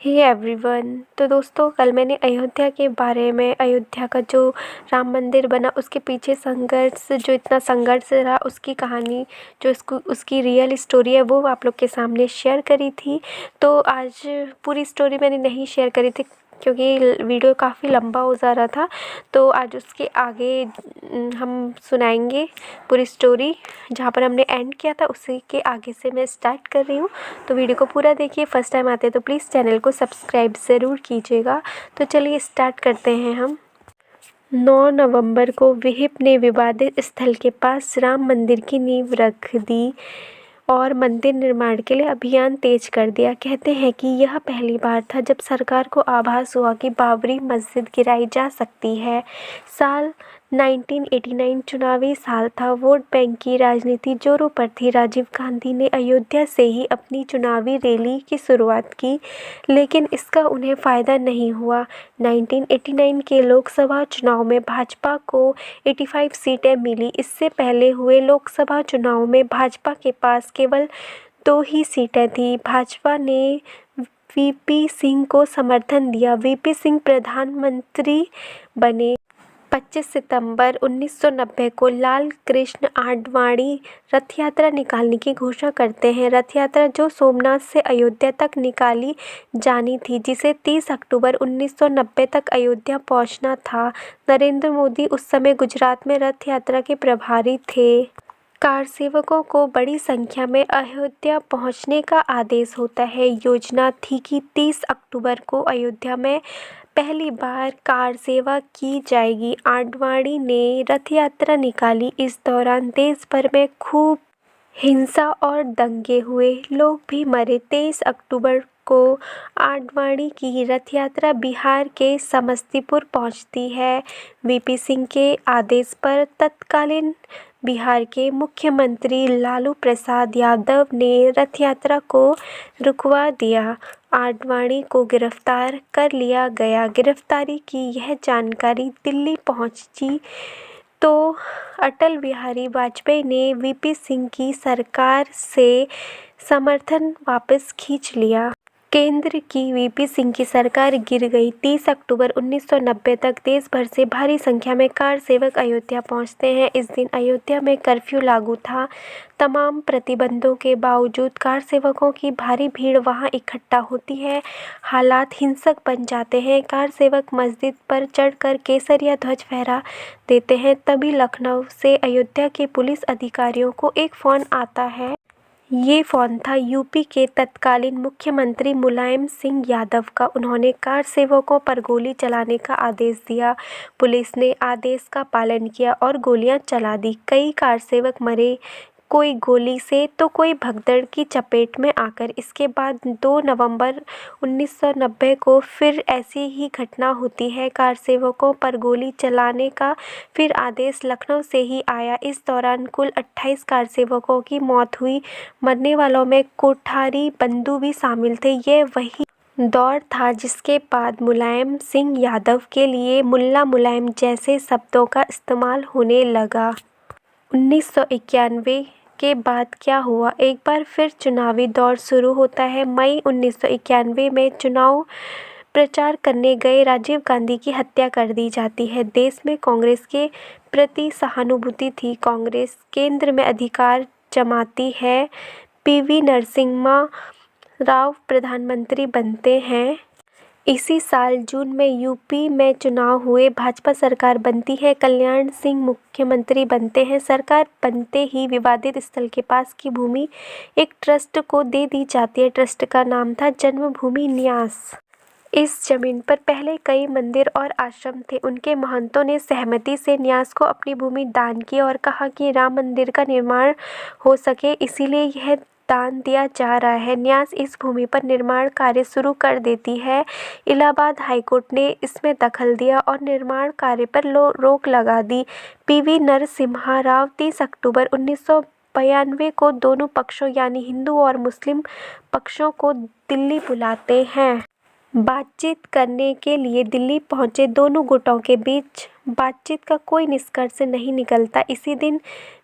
Hey everyone. तो दोस्तों, कल मैंने अयोध्या के बारे में, अयोध्या का जो राम मंदिर बना उसके पीछे संघर्ष, जो इतना संघर्ष रहा, उसकी कहानी, जो उसकी रियल स्टोरी है, वो आप लोग के सामने शेयर करी थी। तो आज पूरी स्टोरी मैंने नहीं शेयर करी थी क्योंकि वीडियो काफ़ी लंबा हो जा रहा था। तो आज उसके आगे हम सुनाएंगे पूरी स्टोरी। जहाँ पर हमने एंड किया था उसी के आगे से मैं स्टार्ट कर रही हूँ। तो वीडियो को पूरा देखिए। फर्स्ट टाइम आते हैं तो प्लीज़ चैनल को सब्सक्राइब ज़रूर कीजिएगा। तो चलिए स्टार्ट करते हैं हम। 9 नवंबर को विहिप ने विवादित स्थल के पास राम मंदिर की नींव रख दी और मंदिर निर्माण के लिए अभियान तेज कर दिया। कहते हैं कि यह पहली बार था जब सरकार को आभास हुआ कि बाबरी मस्जिद गिराई जा सकती है। साल 1989 चुनावी साल था। वोट बैंक की राजनीति जोरों पर थी। राजीव गांधी ने अयोध्या से ही अपनी चुनावी रैली की शुरुआत की, लेकिन इसका उन्हें फ़ायदा नहीं हुआ। 1989 के लोकसभा चुनाव में भाजपा को 85 सीटें मिली। इससे पहले हुए लोकसभा चुनाव में भाजपा के पास केवल 2 ही सीटें थीं। भाजपा ने वीपी सिंह को समर्थन दिया। वीपी सिंह प्रधानमंत्री बने। 25 सितंबर 1990 को लाल कृष्ण आडवाणी रथ यात्रा निकालने की घोषणा करते हैं। रथ यात्रा जो सोमनाथ से अयोध्या तक निकाली जानी थी, जिसे 30 अक्टूबर 1990 तक अयोध्या पहुंचना था। नरेंद्र मोदी उस समय गुजरात में रथ यात्रा के प्रभारी थे। कार सेवकों को बड़ी संख्या में अयोध्या पहुंचने का आदेश होता है। योजना थी कि 30 अक्टूबर को अयोध्या में पहली बार कार सेवा की जाएगी। आडवाणी ने रथ यात्रा निकाली। इस दौरान देश भर में खूब हिंसा और दंगे हुए, लोग भी मरे। 23 अक्टूबर को आडवाणी की रथ यात्रा बिहार के समस्तीपुर पहुंचती है। वीपी सिंह के आदेश पर तत्कालीन बिहार के मुख्यमंत्री लालू प्रसाद यादव ने रथ यात्रा को रुकवा दिया। आडवाणी को गिरफ्तार कर लिया गया। गिरफ्तारी की यह जानकारी दिल्ली पहुंची तो अटल बिहारी वाजपेयी ने वीपी सिंह की सरकार से समर्थन वापस खींच लिया। केंद्र की वीपी सिंह की सरकार गिर गई। 30 अक्टूबर 1990 तक देश भर से भारी संख्या में कार सेवक अयोध्या पहुंचते हैं। इस दिन अयोध्या में कर्फ्यू लागू था। तमाम प्रतिबंधों के बावजूद कार सेवकों की भारी भीड़ वहां इकट्ठा होती है। हालात हिंसक बन जाते हैं। कार सेवक मस्जिद पर चढ़कर केसरिया ध्वज फहरा देते हैं। तभी लखनऊ से अयोध्या के पुलिस अधिकारियों को एक फ़ोन आता है। ये फ़ोन था यूपी के तत्कालीन मुख्यमंत्री मुलायम सिंह यादव का। उन्होंने कार सेवकों पर गोली चलाने का आदेश दिया। पुलिस ने आदेश का पालन किया और गोलियां चला दी। कई कार सेवक मरे, कोई गोली से तो कोई भगदड़ की चपेट में आकर। इसके बाद 2 नवंबर 1990 को फिर ऐसी ही घटना होती है। कार सेवकों पर गोली चलाने का फिर आदेश लखनऊ से ही आया। इस दौरान कुल 28 कार सेवकों की मौत हुई। मरने वालों में कोठारी बंधु भी शामिल थे। ये वही दौर था जिसके बाद मुलायम सिंह यादव के लिए मुल्ला मुलायम जैसे शब्दों का इस्तेमाल होने लगा। 1991 के बाद क्या हुआ? एक बार फिर चुनावी दौर शुरू होता है। मई 1991 में चुनाव प्रचार करने गए राजीव गांधी की हत्या कर दी जाती है। देश में कांग्रेस के प्रति सहानुभूति थी। कांग्रेस केंद्र में अधिकार जमाती है। पीवी नरसिम्हा राव प्रधानमंत्री बनते हैं। इसी साल जून में यूपी में चुनाव हुए। भाजपा सरकार बनती है। कल्याण सिंह मुख्यमंत्री बनते हैं। सरकार बनते ही विवादित स्थल के पास की भूमि एक ट्रस्ट को दे दी जाती है। ट्रस्ट का नाम था जन्मभूमि न्यास। इस जमीन पर पहले कई मंदिर और आश्रम थे। उनके महंतों ने सहमति से न्यास को अपनी भूमि दान की और कहा कि राम मंदिर का निर्माण हो सके, इसीलिए यह दान दिया जा रहा है। न्यास इस भूमि पर निर्माण कार्य शुरू कर देती है। इलाहाबाद हाईकोर्ट ने इसमें दखल दिया और निर्माण कार्य पर रोक लगा दी। पीवी नरसिम्हा राव 30 अक्टूबर 1992 को दोनों पक्षों यानी हिंदू और मुस्लिम पक्षों को दिल्ली बुलाते हैं। बातचीत करने के लिए दिल्ली पहुंचे। दोनों गुटों के बीच बातचीत का कोई निष्कर्ष नहीं निकलता। इसी दिन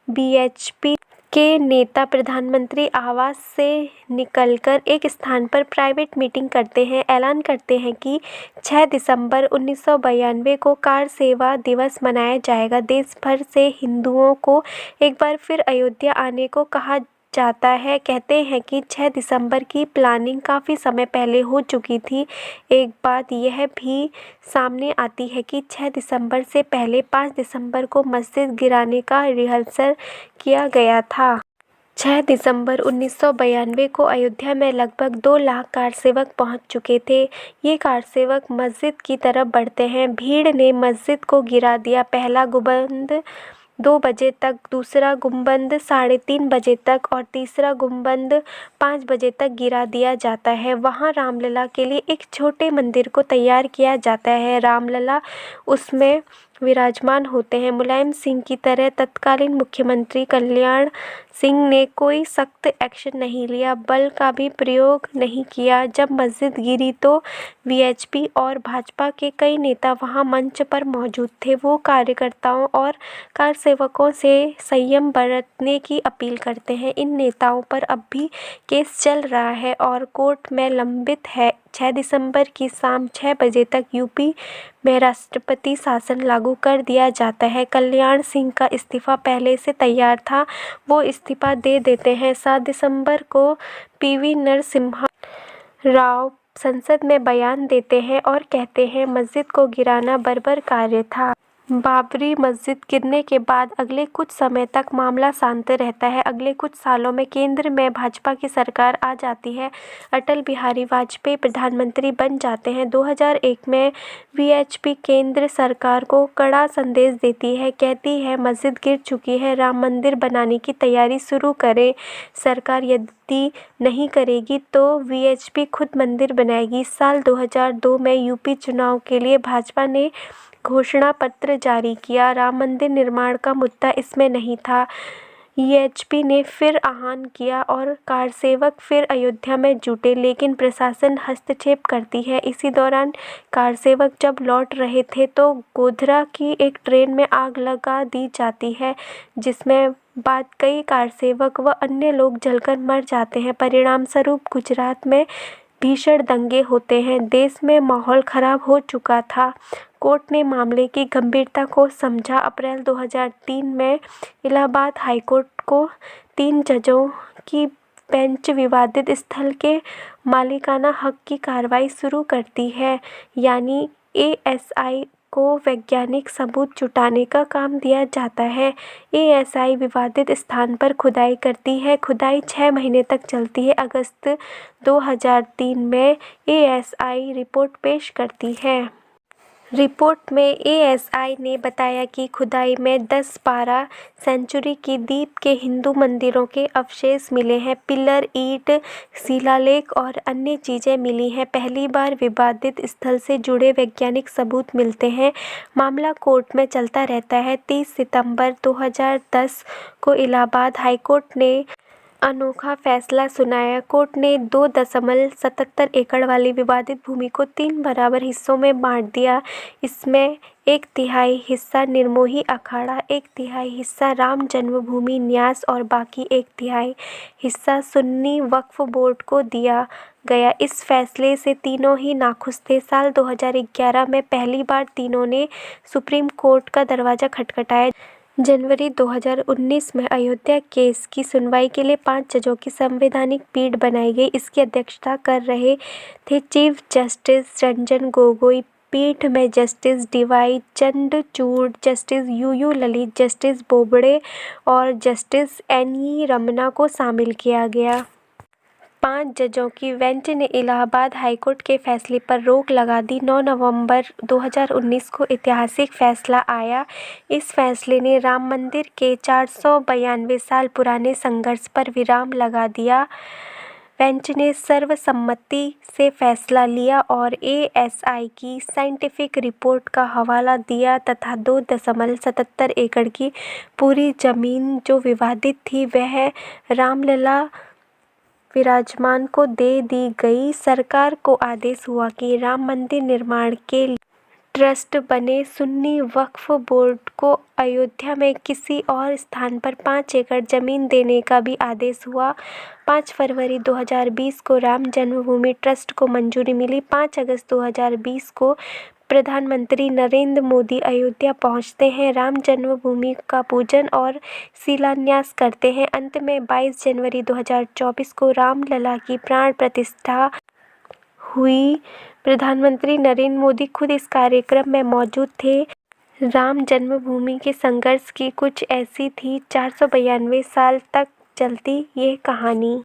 बीएचपी के नेता प्रधानमंत्री आवास से निकलकर एक स्थान पर प्राइवेट मीटिंग करते हैं। ऐलान करते हैं कि 6 दिसंबर 1992 को कार सेवा दिवस मनाया जाएगा। देश भर से हिंदुओं को एक बार फिर अयोध्या आने को कहा जाता है। कहते हैं कि 6 दिसंबर की प्लानिंग काफ़ी समय पहले हो चुकी थी। एक बात यह भी सामने आती है कि 6 दिसंबर से पहले 5 दिसंबर को मस्जिद गिराने का रिहर्सल किया गया था। 6 दिसंबर 1992 को अयोध्या में लगभग 2 लाख कार सेवक पहुंच चुके थे। ये कार सेवक मस्जिद की तरफ बढ़ते हैं। भीड़ ने मस्जिद को गिरा दिया। पहला गुंबद 2 बजे तक, दूसरा गुंबद 3:30 बजे तक और तीसरा गुंबद 5 बजे तक गिरा दिया जाता है। वहाँ रामलला के लिए एक छोटे मंदिर को तैयार किया जाता है। रामलला उसमें विराजमान होते हैं। मुलायम सिंह की तरह तत्कालीन मुख्यमंत्री कल्याण सिंह ने कोई सख्त एक्शन नहीं लिया, बल का भी प्रयोग नहीं किया। जब मस्जिद गिरी तो वीएचपी और भाजपा के कई नेता वहां मंच पर मौजूद थे। वो कार्यकर्ताओं और कार सेवकों से संयम बरतने की अपील करते हैं। इन नेताओं पर अब भी केस चल रहा है और कोर्ट में लंबित है। 6 दिसंबर की शाम 6 बजे तक यूपी में राष्ट्रपति शासन लागू कर दिया जाता है। कल्याण सिंह का इस्तीफा पहले से तैयार था, वो इस्तीफा दे देते हैं। 7 दिसंबर को पीवी नरसिम्हा राव संसद में बयान देते हैं और कहते हैं मस्जिद को गिराना बर्बर कार्य था। बाबरी मस्जिद गिरने के बाद अगले कुछ समय तक मामला शांत रहता है। अगले कुछ सालों में केंद्र में भाजपा की सरकार आ जाती है। अटल बिहारी वाजपेयी प्रधानमंत्री बन जाते हैं। 2001 में वीएचपी केंद्र सरकार को कड़ा संदेश देती है, कहती है मस्जिद गिर चुकी है, राम मंदिर बनाने की तैयारी शुरू करें। सरकार यदि नहीं करेगी तो वीएचपी खुद मंदिर बनाएगी। साल 2002 में यूपी चुनाव के लिए भाजपा ने घोषणा पत्र जारी किया। राम मंदिर निर्माण का मुद्दा इसमें नहीं था। वीएचपी ने फिर आह्वान किया और कारसेवक फिर अयोध्या में जुटे, लेकिन प्रशासन हस्तक्षेप करती है। इसी दौरान कारसेवक जब लौट रहे थे तो गोधरा की एक ट्रेन में आग लगा दी जाती है, जिसमें बाद कई कारसेवक व अन्य लोग जलकर मर जाते हैं। परिणाम स्वरूप गुजरात में भीषण दंगे होते हैं। देश में माहौल खराब हो चुका था। कोर्ट ने मामले की गंभीरता को समझा। अप्रैल 2003 में इलाहाबाद हाईकोर्ट को 3 जजों की बेंच विवादित स्थल के मालिकाना हक की कार्रवाई शुरू करती है, यानी एएसआई को वैज्ञानिक सबूत जुटाने का काम दिया जाता है। एएसआई विवादित स्थान पर खुदाई करती है। खुदाई 6 महीने तक चलती है। अगस्त 2003 में एएसआई रिपोर्ट पेश करती है। रिपोर्ट में एएसआई ने बताया कि खुदाई में 10-12 सेंचुरी की द्वीप के हिंदू मंदिरों के अवशेष मिले हैं। पिलर, ईंट, शिलालेख और अन्य चीज़ें मिली हैं। पहली बार विवादित स्थल से जुड़े वैज्ञानिक सबूत मिलते हैं। मामला कोर्ट में चलता रहता है। 30 सितंबर 2010 को इलाहाबाद हाईकोर्ट ने अनोखा फैसला सुनाया। कोर्ट ने 2.77 एकड़ वाली विवादित भूमि को 3 बराबर हिस्सों में बांट दिया। इसमें 1/3 हिस्सा निर्मोही अखाड़ा, 1/3 हिस्सा राम जन्मभूमि न्यास और बाकी 1/3 हिस्सा सुन्नी वक्फ बोर्ड को दिया गया। इस फैसले से तीनों ही नाखुश थे। साल 2011 में पहली बार तीनों ने सुप्रीम कोर्ट का दरवाजा खटखटाया। जनवरी 2019 में अयोध्या केस की सुनवाई के लिए 5 जजों की संवैधानिक पीठ बनाई गई। इसकी अध्यक्षता कर रहे थे चीफ जस्टिस रंजन गोगोई। पीठ में justice DY Chandrachud, justice UU Lalit, justice Bobde और जस्टिस एनई रमन्ना को शामिल किया गया। 5 जजों की बेंच ने इलाहाबाद हाईकोर्ट के फैसले पर रोक लगा दी। 9 नवंबर 2019 को ऐतिहासिक फैसला आया। इस फैसले ने राम मंदिर के 492 साल पुराने संघर्ष पर विराम लगा दिया। बेंच ने सर्वसम्मति से फैसला लिया और एएसआई की साइंटिफिक रिपोर्ट का हवाला दिया तथा 2.77 एकड़ की पूरी जमीन जो विवादित थी वह रामलला विराजमान को दे दी गई। सरकार को आदेश हुआ कि राम मंदिर निर्माण के ट्रस्ट बने। सुन्नी वक्फ बोर्ड को अयोध्या में किसी और स्थान पर 5 एकड़ जमीन देने का भी आदेश हुआ। 5 फरवरी 2020 को राम जन्मभूमि ट्रस्ट को मंजूरी मिली। 5 अगस्त 2020 को प्रधानमंत्री नरेंद्र मोदी अयोध्या पहुंचते हैं, राम जन्मभूमि का पूजन और शिलान्यास करते हैं। अंत में 22 जनवरी 2024 को रामलला की प्राण प्रतिष्ठा हुई। प्रधानमंत्री नरेंद्र मोदी खुद इस कार्यक्रम में मौजूद थे। राम जन्मभूमि के संघर्ष की कुछ ऐसी थी। 492 साल तक चलती ये कहानी।